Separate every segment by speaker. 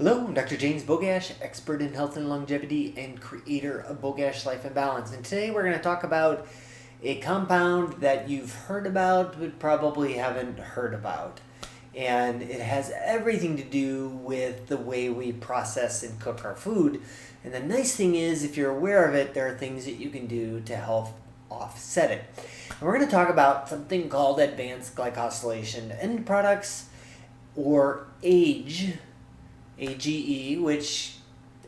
Speaker 1: Hello, I'm Dr. James Bogash, expert in health and longevity and creator of Bogash Life and Balance. And today we're going to talk about a compound that you've heard about but probably haven't heard about. And it has everything to do with the way we process and cook our food. And the nice thing is, if you're aware of it, there are things that you can do to help offset it. And we're going to talk about something called advanced glycosylation end products, or AGE, AGE, which,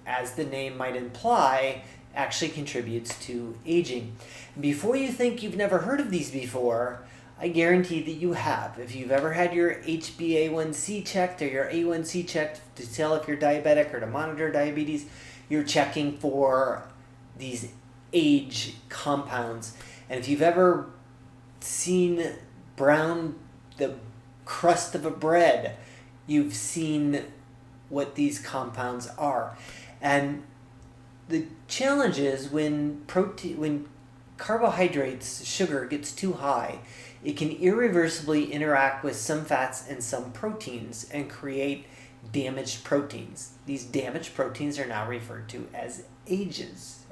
Speaker 1: as the name might imply, actually contributes to aging. Before you think you've never heard of these before, I guarantee that you have. If you've ever had your HbA1c checked or your A1c checked to tell if you're diabetic or to monitor diabetes, you're checking for these AGE compounds. And if you've ever seen the crust of a bread, you've seen what these compounds are. And the challenge is when carbohydrates, sugar, gets too high, it can irreversibly interact with some fats and some proteins and create damaged proteins. These damaged proteins are now referred to as AGEs,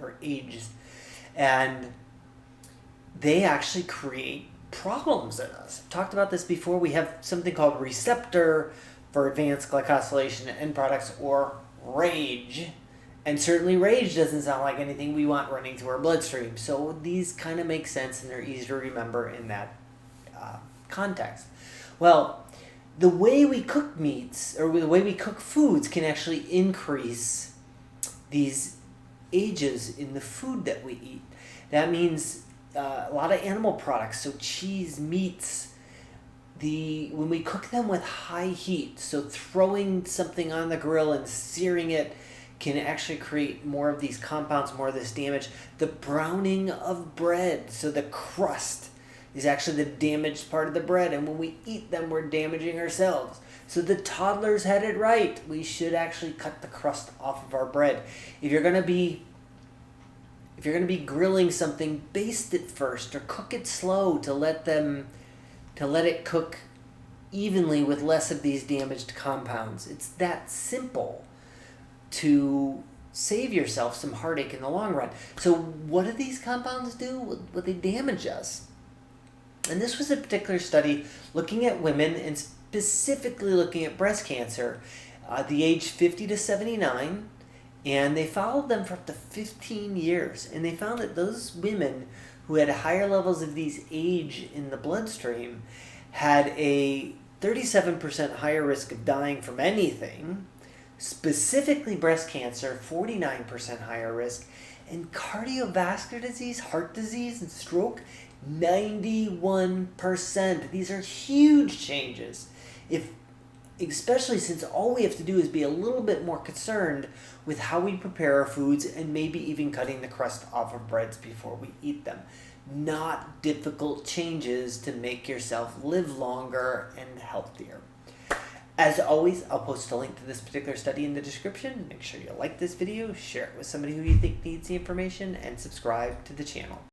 Speaker 1: and they actually create problems in us. I've talked about this before. We have something called receptor for advanced glycosylation end products, or RAGE. And certainly RAGE doesn't sound like anything we want running through our bloodstream. So these kind of make sense and they're easy to remember in that context. Well, the way we cook meats, or the way we cook foods, can actually increase these AGEs in the food that we eat. That means a lot of animal products, so cheese, meats, when we cook them with high heat, so throwing something on the grill and searing it can actually create more of these compounds, more of this damage. The browning of bread, so the crust is actually the damaged part of the bread, and when we eat them, we're damaging ourselves. So the toddlers had it right. We should actually cut the crust off of our bread. If you're going to be grilling something, baste it first or cook it slow to let it cook evenly with less of these damaged compounds. It's that simple to save yourself some heartache in the long run. So what do these compounds do? Well, they damage us. And this was a particular study looking at women, and specifically looking at breast cancer, the age 50 to 79, and they followed them for up to 15 years. And they found that those women who had higher levels of these AGE in the bloodstream had a 37% higher risk of dying from anything, specifically breast cancer, 49% higher risk, and cardiovascular disease, heart disease, and stroke, 91%. These are huge changes, especially since all we have to do is be a little bit more concerned with how we prepare our foods, and maybe even cutting the crust off of breads before we eat them. Not difficult changes to make yourself live longer and healthier. As always, I'll post a link to this particular study in the description. Make sure you like this video, share it with somebody who you think needs the information, and subscribe to the channel.